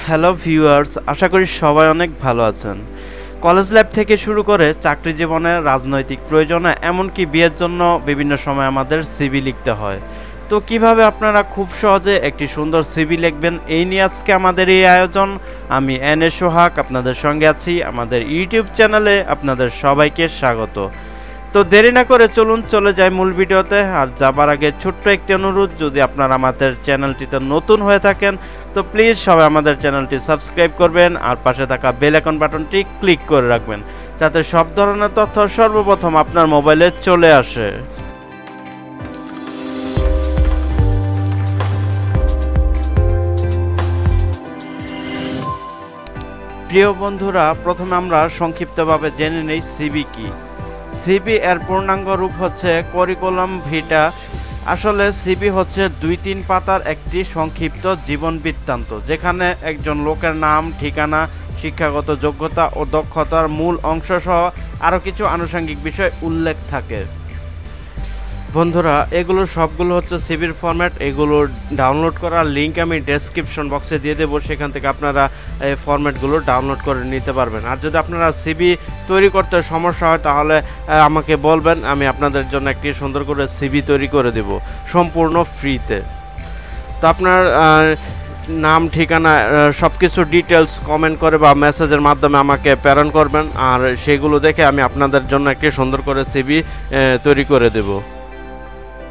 Hello viewers, আশা করি সবাই অনেক ভালো আছেন। কলেজ লাইফ থেকে শুরু করে চাকরি জীবনে, রাজনৈতিক প্রয়োজনে, এমনকি বিয়ের জন্য বিভিন্ন সময় আমাদের সিভি লিখতে হয়। তো কিভাবে আপনারা খুব সহজে একটি সুন্দর সিভি লিখবেন, এই নিয়ে আজকে আমাদের এই আয়োজন। আমি এনএ সোহাগ আপনাদের সঙ্গে আছি। আমাদের ইউটিউব চ্যানেলে আপনাদের সবাইকে স্বাগত। তো দেরি না করে চলুন চলে যাই মূল ভিডিওতে। আর যাবার আগে ছোট্ট একটি অনুরোধ, যদি আপনারা আমাদের চ্যানেলটিতে নতুন হয়ে থাকেন তো প্লিজ সবাই আমাদের চ্যানেলটি সাবস্ক্রাইব করবেন আর পাশে থাকা বেল আইকন বাটনটি ক্লিক করে রাখবেন, যাতে সব ধরনের তথ্য সর্বপ্রথম আপনার মোবাইলে চলে আসে। প্রিয় বন্ধুরা, প্রথমে আমরা সংক্ষিপ্তভাবে জেনে নেই সিভি কি। সিভি এর পূর্ণাঙ্গ রূপ হচ্ছে কারিকুলাম ভিটা। আসলে সিভি হচ্ছে ২-৩ পাতার একটি সংক্ষিপ্ত জীবন বৃত্তান্ত, যেখানে একজন লোকের নাম, ঠিকানা, শিক্ষাগত যোগ্যতা ও দক্ষতার মূল অংশ সহ আরও কিছু আনুষঙ্গিক বিষয় উল্লেখ থাকে। বন্ধুরা, এগুলো সবগুলো হচ্ছে সিভির ফরম্যাট। এগুলো ডাউনলোড করার লিঙ্ক আমি ডেসক্রিপশন বক্সে দিয়ে দেবো, সেখান থেকে আপনারা এই ফরম্যাটগুলো ডাউনলোড করে নিতে পারবেন। আর যদি আপনারা সিভি তৈরি করতে সমস্যা হয় তাহলে আমাকে বলবেন, আমি আপনাদের জন্য একটি সুন্দর করে সিভি তৈরি করে দেব সম্পূর্ণ ফ্রিতে। তো আপনার নাম, ঠিকানা, সব কিছু ডিটেলস কমেন্ট করে বা মেসেজের মাধ্যমে আমাকে প্রেরণ করবেন, আর সেগুলো দেখে আমি আপনাদের জন্য একটি সুন্দর করে সিভি তৈরি করে দেব।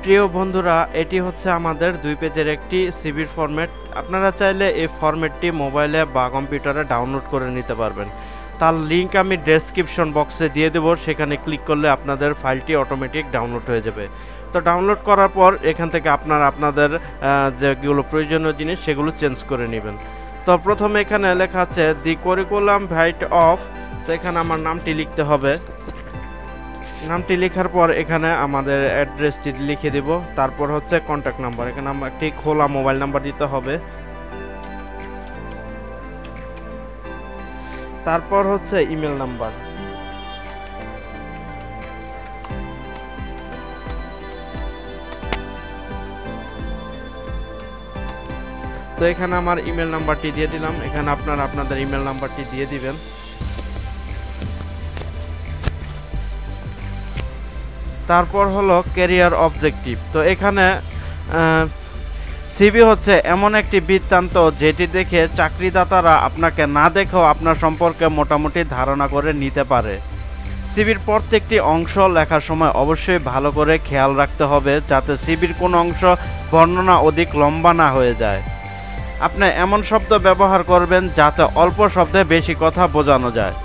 প্রিয় বন্ধুরা, এটি হচ্ছে আমাদের 2 পেজের একটি সিভির ফরম্যাট। আপনারা চাইলে এই ফরম্যাটটি মোবাইলে বা কম্পিউটারে ডাউনলোড করে নিতে পারবেন। তার লিঙ্ক আমি ডেসক্রিপশন বক্সে দিয়ে দেবো, সেখানে ক্লিক করলে আপনাদের ফাইলটি অটোমেটিক ডাউনলোড হয়ে যাবে। তো ডাউনলোড করার পর এখান থেকে আপনারা আপনাদের যেগুলো প্রয়োজনীয় জিনিস সেগুলো চেঞ্জ করে নেবেন। তো প্রথমে এখানে লেখা আছে দি কারিকুলাম ভাইটা অফ। তো এখানে আমার নামটি লিখতে হবে। নামটি লেখার পর এখানে আমাদের অ্যাড্রেসটি লিখে দেব। তারপর হচ্ছে কন্ট্যাক্ট নাম্বার, এখানে আমার একটি খোলা মোবাইল নাম্বার দিতে হবে। তারপর হচ্ছে ইমেল নাম্বার। তো এখানে আমার ইমেল নাম্বারটি দিয়ে দিলাম। এখানে আপনারা আপনাদের ইমেল নাম্বারটি দিয়ে দিবেন। তারপর হলো ক্যারিয়ার অবজেক্টিভ। তো এখানে সিভি হচ্ছে এমন একটি বৃত্তান্ত যেটি দেখে চাকরিদাতারা আপনাকে না দেখেও আপনার সম্পর্কে মোটামুটি ধারণা করে নিতে পারে। সিভির প্রত্যেকটি অংশ লেখার সময় অবশ্যই ভালো করে খেয়াল রাখতে হবে, যাতে সিভির কোনো অংশ বর্ণনা অধিক লম্বা না হয়ে যায়। আপনি এমন শব্দ ব্যবহার করবেন যাতে অল্প শব্দে বেশি কথা বোঝানো যায়।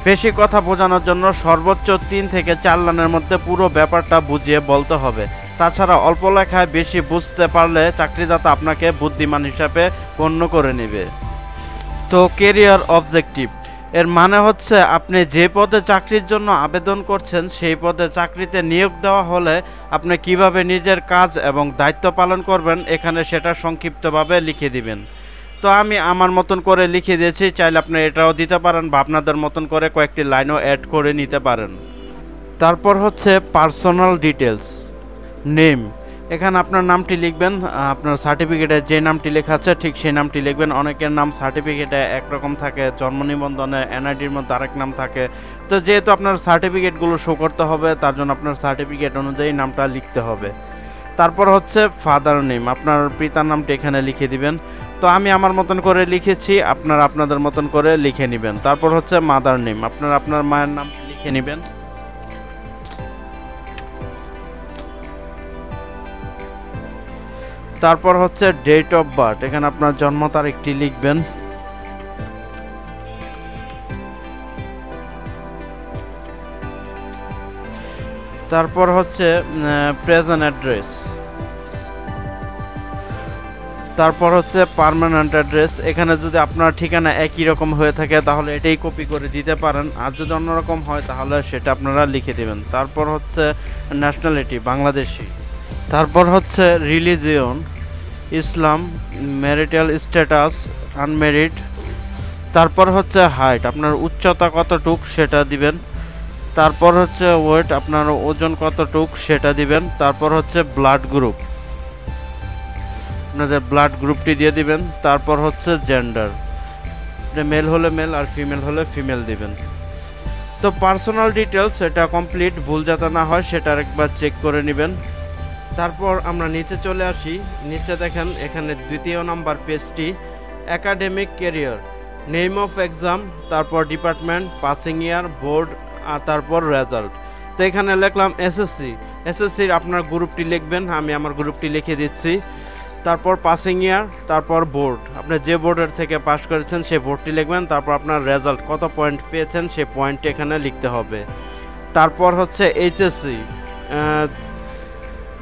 বেশি কথা বোঝানোর জন্য সর্বোচ্চ 3 থেকে 4 লাইনের মধ্যে পুরো ব্যাপারটা বুঝিয়ে বলতে হবে। তাছাড়া অল্প লেখায় বেশি বুঝতে পারলে চাকরিদাতা আপনাকে বুদ্ধিমান হিসাবে গণ্য করে নেবে। তো ক্যারিয়ার অবজেক্টিভ এর মানে হচ্ছে আপনি যে পদে চাকরির জন্য আবেদন করছেন সেই পদে চাকরিতে নিয়োগ দেওয়া হলে আপনি কিভাবে নিজের কাজ এবং দায়িত্ব পালন করবেন, এখানে সেটা সংক্ষিপ্তভাবে লিখে দিবেন। তো আমি আমার মতন করে লিখে দিয়েছি, চাইলে আপনি এটাও দিতে পারেন বা আপনাদের মতন করে কয়েকটি লাইনও অ্যাড করে নিতে পারেন। তারপর হচ্ছে পার্সোনাল ডিটেলস, নেম। এখানে আপনার নামটি লিখবেন, আপনার সার্টিফিকেটে যে নামটি লেখা আছে ঠিক সেই নামটি লিখবেন। অনেকের নাম সার্টিফিকেটে একরকম থাকে, জন্ম নিবন্ধনে এনআইডির মধ্যে আরেক নাম থাকে। তো যেহেতু আপনার সার্টিফিকেটগুলো শো করতে হবে, তার জন্য আপনার সার্টিফিকেট অনুযায়ী নামটা লিখতে হবে। তারপর হচ্ছে ফাদার নেম, আপনার পিতার নামটি এখানে লিখে দিবেন। তো আমি আমার মতন করে লিখেছি, আপনারা আপনাদের মতন করে লিখে নেবেন। তারপর হচ্ছে মাদার নেম, আপনারা আপনার মায়ের নাম লিখে নেবেন। তারপর হচ্ছে ডেট অফ বার্থ, এখানে আপনার জন্ম তারিখটি লিখবেন। তারপর হচ্ছে প্রেজেন্ট অ্যাড্রেস। তারপর হচ্ছে পার্মানেন্ট অ্যাড্রেস। এখানে যদি আপনার ঠিকানা একই রকম হয়ে থাকে তাহলে এটাই কপি করে দিতে পারেন, আর যদি অন্যরকম হয় তাহলে সেটা আপনারা লিখে দেবেন। তারপর হচ্ছে ন্যাশনালিটি, বাংলাদেশি। তারপর হচ্ছে religion, Islam. Marital status, unmarried. তারপর হচ্ছে হাইট, আপনার উচ্চতা কতটুক সেটা দিবেন। তারপর হচ্ছে ওয়েট, আপনার ওজন কতটুক সেটা দিবেন। তারপর হচ্ছে ব্লাড গ্রুপ, আপনাদের ব্লাড গ্রুপটি দিয়ে দিবেন। তারপর হচ্ছে জেন্ডার, আপনি মেল হলে মেল আর ফিমেল হলে ফিমেল দিবেন। তো পার্সোনাল ডিটেলস এটা কমপ্লিট, ভুল যাতে না হয় সেটা একবার চেক করে নেবেন। তারপর আমরা নিচে চলে আসি। নিচে দেখেন এখানে দ্বিতীয় নাম্বার পেজটি academic career, name of exam, তারপর ডিপার্টমেন্ট, পাসিং ইয়ার, বোর্ড, আর তারপর রেজাল্ট। তো এখানে লিখলাম এসএসসির আপনার গ্রুপটি লিখবেন, আমি আমার গ্রুপটি লিখে দিচ্ছি। তারপর পাসিং ইয়ার, তারপর বোর্ড, আপনি যে বোর্ডের থেকে পাস করেছেন সেই বোর্ডটি লিখবেন। তারপর আপনার রেজাল্ট কত পয়েন্ট পেয়েছেন সেই পয়েন্টটি এখানে লিখতে হবে। তারপর হচ্ছে এইচএসসি,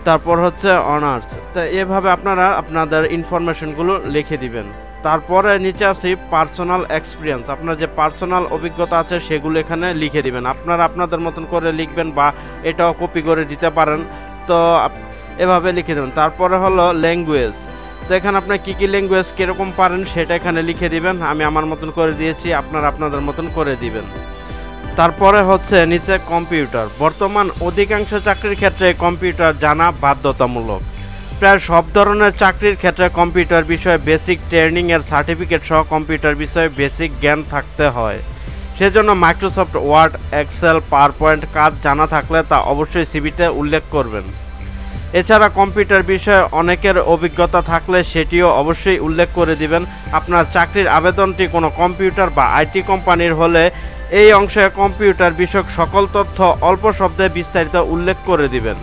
তারপর হচ্ছে অনার্স। তো এভাবে আপনারা আপনাদের ইনফরমেশনগুলো লিখে দিবেন। তারপরে নিচে আসি পার্সোনাল এক্সপিরিয়েন্স, আপনার যে পার্সোনাল অভিজ্ঞতা আছে সেগুলো এখানে লিখে দিবেন। আপনারা আপনাদের মতন করে লিখবেন বা এটাও কপি করে দিতে পারেন, তো এভাবে লিখে দেবেন। তারপরে হলো ল্যাঙ্গুয়েজ, তো এখানে আপনি কী কী ল্যাঙ্গুয়েজ কীরকম পারেন সেটা এখানে লিখে দিবেন। আমি আমার মতন করে দিয়েছি, আপনারা আপনাদের মতন করে দিবেন। তারপরে হচ্ছে নিচে কম্পিউটার, বর্তমান অধিকাংশ চাকরির ক্ষেত্রে কম্পিউটার জানা বাধ্যতামূলক। প্রায় সব ধরনের চাকরির ক্ষেত্রে কম্পিউটার বিষয়ে বেসিক ট্রেনিংয়ের সার্টিফিকেট সহ কম্পিউটার বিষয়ে বেসিক জ্ঞান থাকতে হয়। সেজন্য Microsoft Word, Excel, PowerPoint কাজ জানা থাকলে তা অবশ্যই সিভিতে উল্লেখ করবেন। এছাড়া কম্পিউটার বিষয়ে অনেকের অভিজ্ঞতা থাকলে সেটিও অবশ্যই উল্লেখ করে দিবেন। আপনার চাকরির আবেদনটি কোনো কম্পিউটার বা আইটি কোম্পানির হলে এই অংশে কম্পিউটার বিষয়ক সকল তথ্য অল্প শব্দে বিস্তারিত উল্লেখ করে দিবেন।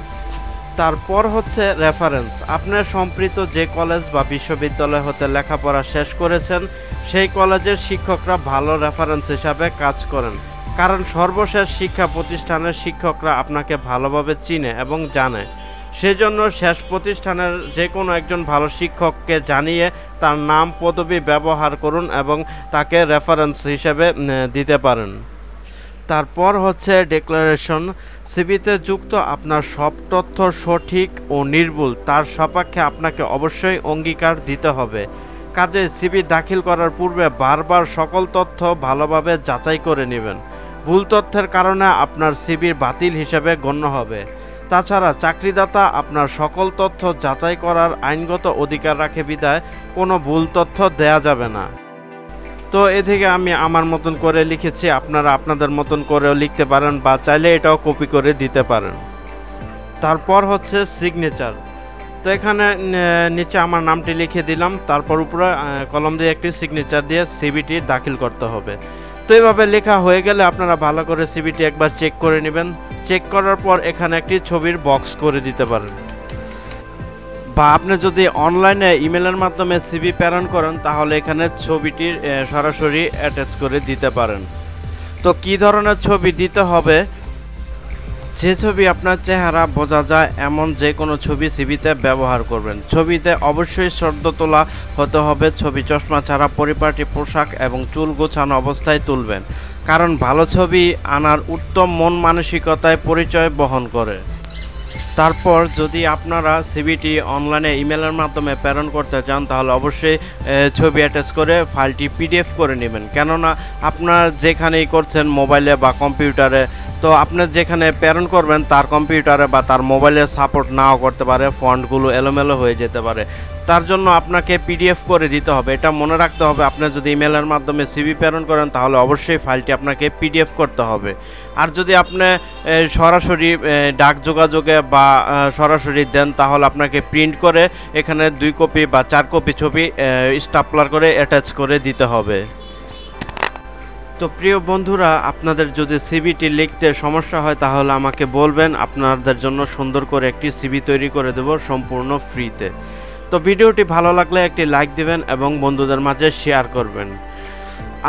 তারপর হচ্ছে রেফারেন্স, আপনার সম্পৃক্ত যে কলেজ বা বিশ্ববিদ্যালয় হতে লেখাপড়া শেষ করেছেন সেই কলেজের শিক্ষকরা ভালো রেফারেন্স হিসাবে কাজ করেন, কারণ সর্বশেষ শিক্ষা প্রতিষ্ঠানের শিক্ষকরা আপনাকে ভালোভাবে চিনে এবং জানে। সেজন্য শেষ প্রতিষ্ঠানের যে কোনো একজন ভালো শিক্ষককে জানিয়ে তার নাম পদবি ব্যবহার করুন এবং তাকে রেফারেন্স হিসেবে দিতে পারেন। তারপর হচ্ছে ডিক্লারেশন, সিভিতে যুক্ত আপনার সব তথ্য সঠিক ও নির্ভুল তার সাপেক্ষে আপনাকে অবশ্যই অঙ্গীকার দিতে হবে। কাজে সিভি দাখিল করার পূর্বে বারবার সকল তথ্য ভালোভাবে যাচাই করে নেবেন। ভুল তথ্যের কারণে আপনার সিভির বাতিল হিসেবে গণ্য হবে। তাছাড়া চাকরিদাতা আপনার সকল তথ্য যাচাই করার আইনগত অধিকার রাখে বিধায় কোনো ভুল তথ্য দেয়া যাবে না। তো এদিকে আমি আমার মতন করে লিখেছি, আপনারা আপনাদের মতন করেও লিখতে পারেন বা চাইলে এটাও কপি করে দিতে পারেন। তারপর হচ্ছে সিগনেচার, তো এখানে নিচে আমার নামটি লিখে দিলাম, তারপর উপরে কলম দিয়ে একটি সিগনেচার দিয়ে সিভিটি দাখিল করতে হবে। তো এইভাবে লেখা হয়ে গেলে আপনারা ভালো করে সিভিটি একবার চেক করে নেবেন। চেক করার পর এখানে একটি ছবির বক্স করে দিতে পারেন, বা আপনি যদি অনলাইনে ইমেলের মাধ্যমে সিভি প্রেরণ করেন তাহলে এখানে ছবিটির সরাসরি অ্যাটাচ করে দিতে পারেন। তো কী ধরনের ছবি দিতে হবে, যে ছবি আপনার চেহারা বোঝা যায় এমন যে কোনো ছবি সিভিতে ব্যবহার করবেন। ছবিতে অবশ্যই সদ্য তোলা হতে হবে, ছবি চশমা ছাড়া পরিপাটি পোশাক এবং চুল গোছানো অবস্থায় তুলবেন, কারণ ভালো ছবি আনার উত্তম মন মানসিকতায় পরিচয় বহন করে। তারপর যদি আপনারা সিভিটি অনলাইনে ইমেলের মাধ্যমে প্রেরণ করতে চান তাহলে অবশ্যই ছবি অ্যাটাচ করে ফাইলটি পিডিএফ করে নেবেন, কেননা আপনার যেখানেই করছেন মোবাইলে বা কম্পিউটারে, তো আপনি যেখানে প্রেরণ করবেন তার কম্পিউটারে বা তার মোবাইলে সাপোর্ট নাও করতে পারে, ফন্টগুলো এলোমেলো হয়ে যেতে পারে। তার জন্য আপনাকে পিডিএফ করে দিতে হবে, এটা মনে রাখতে হবে। আপনি যদি ইমেলের মাধ্যমে সিভি প্রেরণ করেন তাহলে অবশ্যই ফাইলটি আপনাকে পিডিএফ করতে হবে। আর যদি আপনি সরাসরি ডাক যোগাযোগে বা সরাসরি দেন তাহলে আপনাকে প্রিন্ট করে এখানে 2 কপি বা 4 কপি ছবি স্টাপলার করে অ্যাটাচ করে দিতে হবে। তো প্রিয় বন্ধুরা, আপনাদের যদি সিভিটি লিখতে সমস্যা হয় তাহলে আমাকে বলবেন, আপনাদের জন্য সুন্দর করে একটি সিভি তৈরি করে দেব সম্পূর্ণ ফ্রিতে। তো ভিডিওটি ভালো লাগলে একটি লাইক দিবেন এবং বন্ধুদের মাঝে শেয়ার করবেন।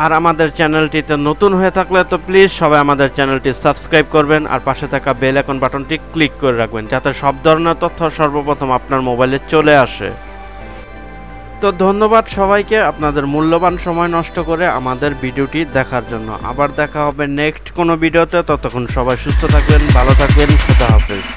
আর আমাদের চ্যানেলটিতে নতুন হয়ে থাকলে তো প্লিজ সবাই আমাদের চ্যানেলটি সাবস্ক্রাইব করবেন আর পাশে থাকা বেল আইকন বাটনটি ক্লিক করে রাখবেন, যাতে সব ধরনের তথ্য সর্বপ্রথম আপনার মোবাইলে চলে আসে। তো ধন্যবাদ সবাইকে আপনাদের মূল্যবান সময় নষ্ট করে আমাদের ভিডিওটি দেখার জন্য। আবার দেখা হবে নেক্সট কোনো ভিডিওতে, ততক্ষণ সবাই সুস্থ থাকবেন, ভালো থাকবেন, খোদা হাফেজ।